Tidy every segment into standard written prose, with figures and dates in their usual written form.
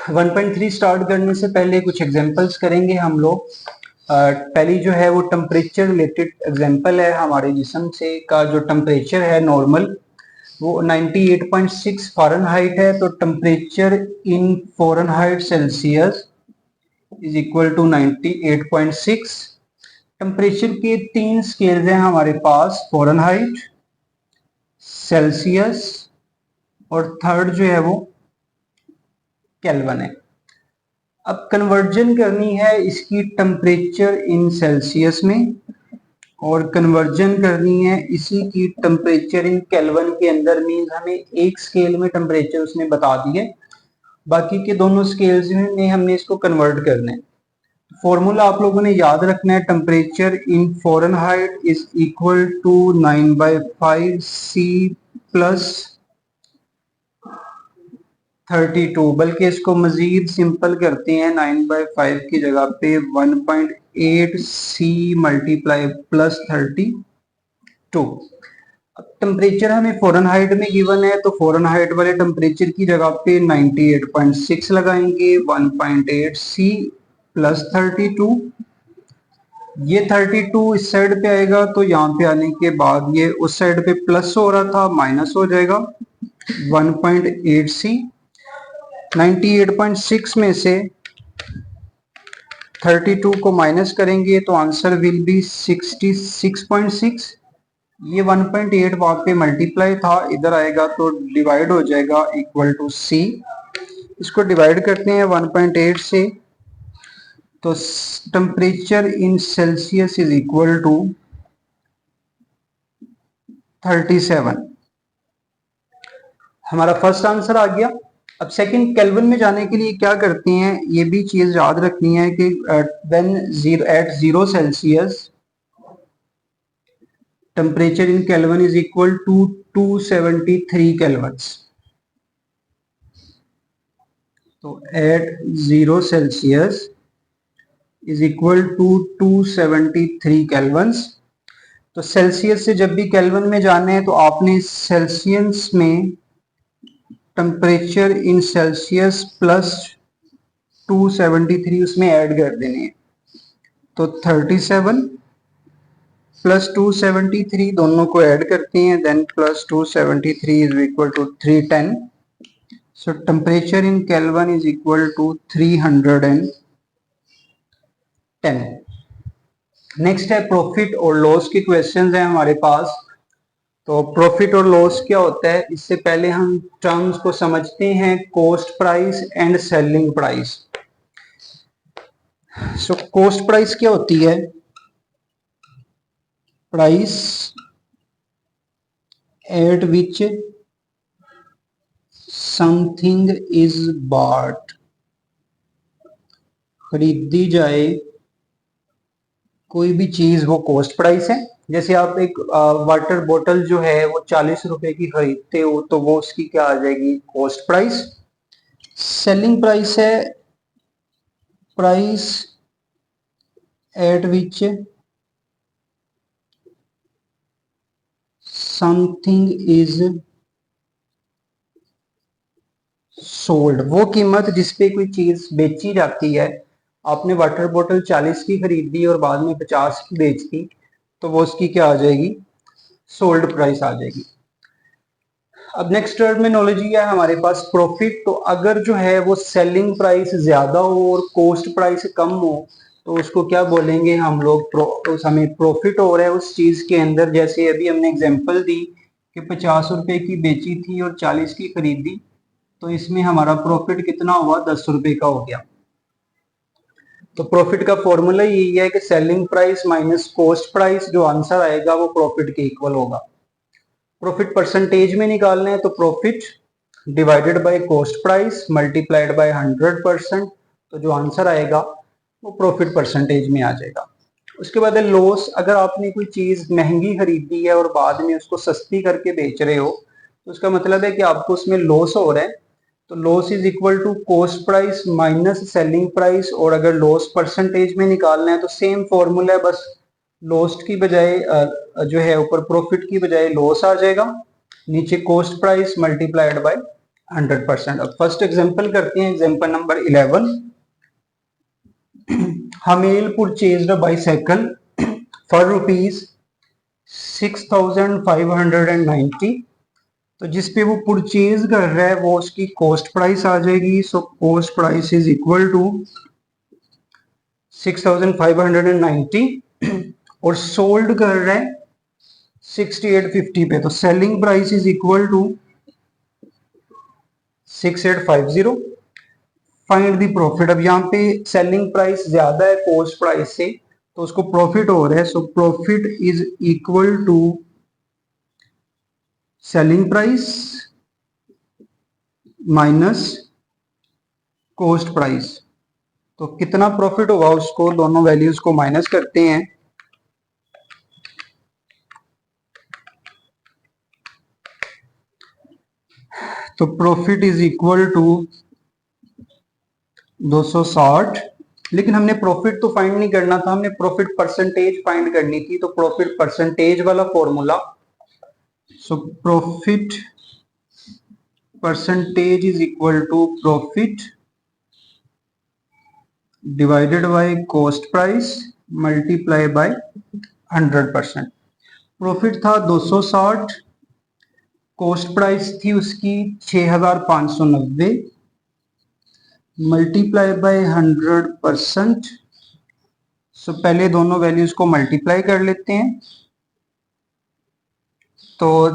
1.3 start करने से पहले कुछ एग्जांपल्स करेंगे हम लोग। पहली जो है वो टेम्परेचर रिलेटेड एग्जांपल है। हमारे जिस्म से का जो टेम्परेचर है नॉर्मल वो 98.6 फ़ारेनहाइट है। तो temperature in Fahrenheit Celsius is equal to 98.6। Temperature के 3 स्केल्स हैं हमारे पास, फ़ारेनहाइट, सेल्सियस और थर्ड जो है वो केल्विन है। अब कन्वर्जन करनी है इसकी टेम्परेचर इन सेल्सियस में और कन्वर्जन करनी है इसी की टेम्परेचर इन केल्विन के अंदर। मींस हमें एक स्केल में टेम्परेचर उसने बता दिए, बाकी के दोनों स्केल्स में हमने इसको कन्वर्ट करना है। फॉर्मूला आप लोगों ने याद रखना है, temperature in Fahrenheit is equal to 9/5 C plus 32, बल्कि इसको मजीद सिंपल करते हैं। 9/5 की जगह पे 1.8 C मल्टीप्लाई प्लस 32। अब टेम्परेचर हमें फ़ारेनहाइट में गिवन है, तो फ़ारेनहाइट वाले टेम्परेचर की जगह पे 98.6 लगाएंगे, 1.8 C प्लस 32। ये 32 इस साइड पे आएगा, तो यहाँ पे आने के बाद ये उस साइड पे प्लस हो रहा था माइनस हो जाएगा। 1.8 C 98.6 में से 32 को माइनस करेंगे तो आंसर विल बी 66.6। ये 1.8 वहां पे मल्टीप्लाई था, इधर आएगा तो डिवाइड हो जाएगा इक्वल टू C। इसको डिवाइड करते हैं 1.8 से, तो temperature in Celsius is equal to 37। हमारा फर्स्ट आंसर आ गया। अब सेकंड केल्विन में जाने के लिए क्या करते हैं, ये भी चीज याद रखनी है कि when at 0 Celsius temperature in kelvin is equal to 273 Kelvins. तो at 0 Celsius is equal to 273 Kelvins. तो सेल्सियस से जब भी केल्विन में जाना है तो आपने सेल्सियस में टेम्परेचर इन सेल्सियस प्लस 273 उसमें ऐड कर देने हैं। तो 37 प्लस 273 दोनों को ऐड करते हैं, then plus 273 is equal to 310। So temperature in kelvin is equal to 310। Next है प्रॉफिट और लॉस के क्वेश्चंस हैं हमारे पास। तो प्रॉफिट और लॉस क्या होता है, इससे पहले हम टर्म्स को समझते हैं, cost price and selling price. So cost price क्या होती है, price at which something is bought, खरीदी जाए कोई भी चीज वो कॉस्ट प्राइस है। जैसे आप एक वाटर बोतल जो है वो 40 रुपए की खरीदते हो तो वो उसकी क्या आ जाएगी, कॉस्ट प्राइस। सेलिंग प्राइस है price at which something is sold, वो कीमत जिसपे कोई चीज बेची जाती है। आपने वाटर बोतल 40 की खरीदी और बाद में 50 की बेच दी, तो वो उसकी क्या आ जाएगी, सोल्ड प्राइस आ जाएगी। अब नेक्स्ट टर्मिनोलॉजी है हमारे पास प्रॉफिट। तो अगर जो है वो सेलिंग प्राइस ज्यादा हो और कॉस्ट प्राइस कम हो तो उसको क्या बोलेंगे हम लोग, हमें प्रॉफिट हो रहा है उस चीज के अंदर। जैसे अभी हमने एग्जांपल दी कि 50 रुपए की बेची थी और 40 की खरीदी, तो इसमें हमारा प्रॉफिट कितना हुआ, 10 रुपए का हो गया। तो प्रॉफिट का फॉर्मूला यही है कि selling price minus cost price, जो आंसर आएगा वो प्रॉफिट के इक्वल होगा। प्रॉफिट परसेंटेज में निकालना है तो profit divided by cost price multiplied by 100%, तो जो आंसर आएगा वो प्रॉफिट परसेंटेज में आ जाएगा। उसके बाद है लॉस। अगर आपने कोई चीज महंगी खरीदी है और बाद में उसको सस्ती करके बेच रहे हो तो उसका मतलब है कि आपको उसमें लॉस हो रहा है। तो loss is equal to cost price minus selling price. और अगर लॉस परसेंटेज में निकालना है तो सेम फॉर्मूला है, बस लॉस्ट की बजाय जो है ऊपर प्रॉफिट की बजाय लॉस आ जाएगा, नीचे कॉस्ट प्राइस मल्टीप्लाइड बाय 100%। अब फर्स्ट एग्जांपल करते हैं, example number 11। Hameel purchased a bicycle for ₹6,590। तो जिस पे वो परचेज कर रहा है वो उसकी कॉस्ट प्राइस आ जाएगी। So cost price is equal to 6,590 और सोल्ड कर रहा है 6850 पे। तो selling price is equal to 6850। Find the profit. अब यहाँ पे सेलिंग प्राइस ज्यादा है कॉस्ट प्राइस से, तो उसको प्रॉफिट हो रहा है। So profit is equal to selling price minus cost price. तो कितना प्रॉफिट होगा उसको, दोनों वैल्यूज को माइनस करते हैं। तो प्रॉफिट इज इक्वल टू 260। लेकिन हमने प्रॉफिट तो फाइंड नहीं करना था, हमने प्रॉफिट परसेंटेज फाइंड करनी थी। तो प्रॉफिट परसेंटेज वाला formula, so profit percentage is equal to profit divided by cost price multiply by 100%। Profit था 260, कॉस्ट प्राइस थी उसकी 6,590 मल्टीप्लाई बाय 100%। सो पहले दोनों वैल्यूज को मल्टीप्लाई कर लेते हैं। तो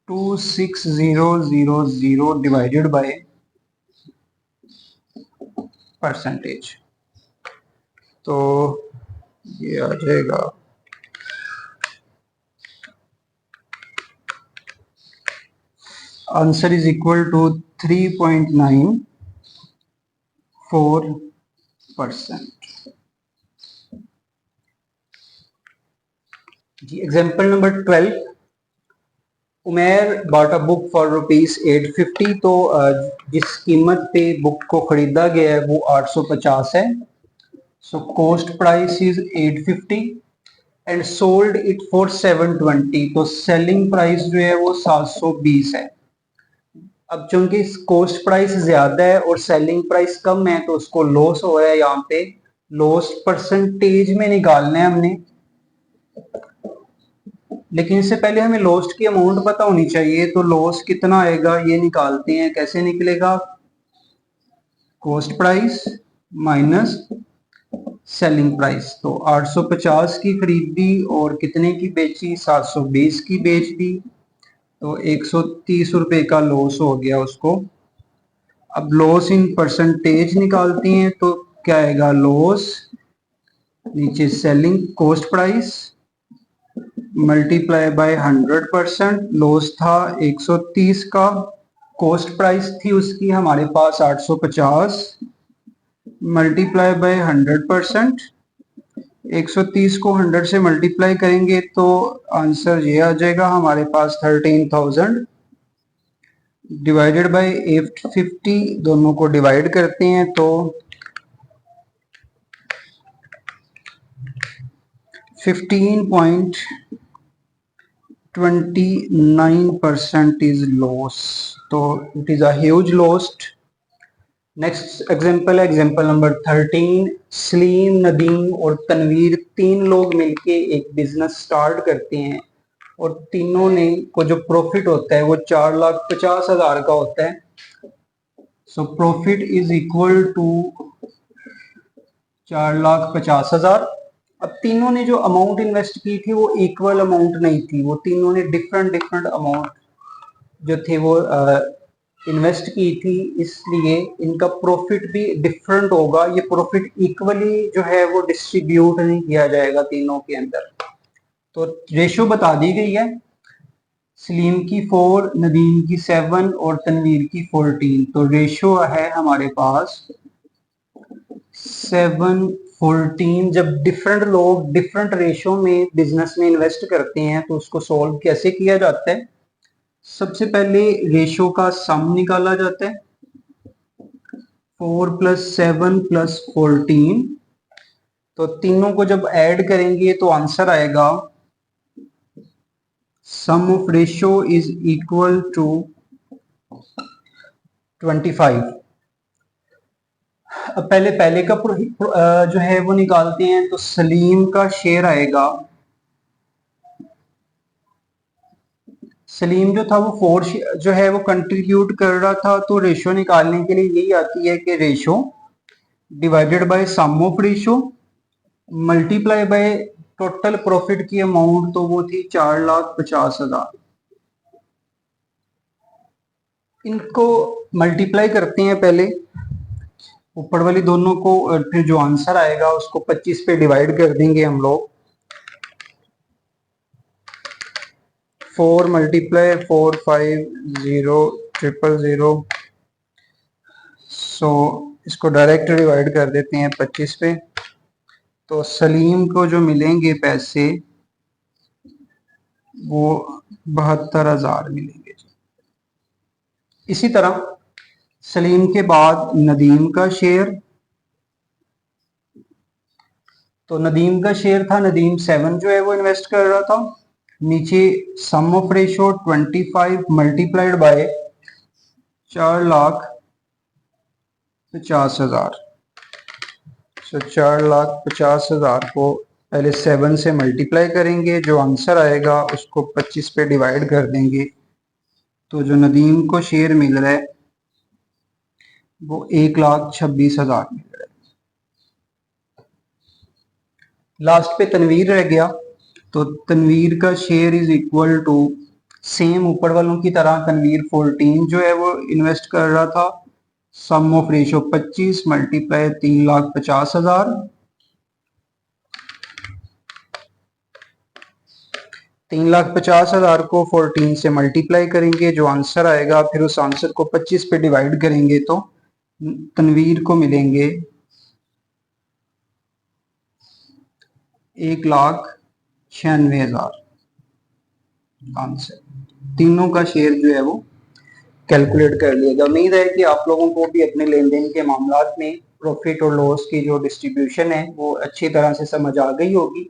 26000 डिवाइडेड बाय परसेंटेज, तो ये आ जाएगा आंसर इज इक्वल टू 3.94%। जी example number 12। Umer bought a book for ₹850। तो जिस कीमत पे बुक को खरीदा गया है वो 850 है। सो cost price is 850 and sold it for 720। तो सेलिंग प्राइस जो है वो 720 है। अब चूंकि कॉस्ट प्राइस ज्यादा है और सेलिंग प्राइस कम है तो उसको लॉस हो रहा है। यहाँ पे लॉस परसेंटेज में निकालना है हमने, लेकिन इससे पहले हमें लॉस्ट की अमाउंट पता होनी चाहिए। तो लॉस कितना आएगा ये निकालते हैं। कैसे निकलेगा, cost price minus selling price. तो 850 की खरीदी और कितने की बेची, 720 की बेच दी। तो 130 रुपए का लॉस हो गया उसको। अब लॉस इन परसेंटेज निकालते हैं तो क्या आएगा, लॉस नीचे selling cost price multiply by 100%। Loss था 130 का, कॉस्ट प्राइस थी उसकी हमारे पास 850 मल्टीप्लाई बाय 100%। 130 को 100 से मल्टीप्लाई करेंगे तो आंसर ये आ जाएगा हमारे पास 13,000 डिवाइडेड बाय 850। दोनों को डिवाइड करते हैं तो 15.29% इज लॉस। तो it is a huge loss. Next example है एग्जांपल नंबर 13। सलीम, नदीम और तनवीर तीन लोग मिलके एक बिजनेस स्टार्ट करते हैं और तीनों ने को जो प्रॉफिट होता है वो 4,50,000 का होता है। So profit is equal to 4,50,000। अब तीनों ने जो अमाउंट इन्वेस्ट की थी वो इक्वल अमाउंट नहीं थी, वो तीनों ने डिफरेंट डिफरेंट अमाउंट जो थे वो इन्वेस्ट की थी, इसलिए इनका प्रॉफिट भी डिफरेंट होगा। ये प्रॉफिट इक्वली जो है वो डिस्ट्रीब्यूट नहीं किया जाएगा तीनों के अंदर। तो रेशो बता दी गई है, सलीम की 4, नदीम की 7 और तनवीर की 14। तो रेशो है हमारे पास 7:14। जब डिफरेंट लोग डिफरेंट रेशो में बिजनेस में इन्वेस्ट करते हैं तो उसको सॉल्व कैसे किया जाता है, सबसे पहले रेशो का सम निकाला जाता है। 4 + 7 + 14। तो तीनों को जब ऐड करेंगे तो आंसर आएगा sum of ratio is equal to 25। अब पहले पहले का जो है वो निकालते हैं। तो सलीम का शेयर आएगा, सलीम जो था वो 4 जो है वो कंट्रीब्यूट कर रहा था। तो रेशो निकालने के लिए यही आती है कि ratio divided by sum of ratio multiply by total profit की अमाउंट। तो वो थी 4,50,000। इनको मल्टीप्लाई करते हैं पहले, ऊपर वाली दोनों को, फिर जो आंसर आएगा उसको 25 पे डिवाइड कर देंगे हम लोग। 4 मल्टीप्लाई 450,000। सो इसको डायरेक्ट डिवाइड कर देते हैं 25 पे। तो सलीम को जो मिलेंगे पैसे वो 72,000 मिलेंगे। इसी तरह सलीम के बाद नदीम का शेयर। तो नदीम का शेयर था, नदीम 7 जो है वो इन्वेस्ट कर रहा था। नीचे सम ऑफ रेशो 25 मल्टीप्लाइड बाय 4,50,000। तो 4,50,000 को पहले 7 से मल्टीप्लाई करेंगे, जो आंसर आएगा उसको 25 पे डिवाइड कर देंगे। तो जो नदीम को शेयर मिल रहा है वो 1,26,000 मिल रहा है। लास्ट पे तनवीर रह गया। तो तनवीर का share is equal to, same ऊपर वालों की तरह तनवीर 14 जो है वो इन्वेस्ट कर रहा था। सम ऑफ रेशो 25 मल्टीप्लाई 3,50,000। 3,50,000 को 14 से मल्टीप्लाई करेंगे, जो आंसर आएगा फिर उस आंसर को 25 पे डिवाइड करेंगे। तो तनवीर को मिलेंगे 1,96,000 आंसर। तीनों का शेयर जो है वो कैलकुलेट कर लिया गया। उम्मीद है कि आप लोगों को भी अपने लेन देन के मामलात में प्रॉफिट और लॉस की जो डिस्ट्रीब्यूशन है वो अच्छी तरह से समझ आ गई होगी।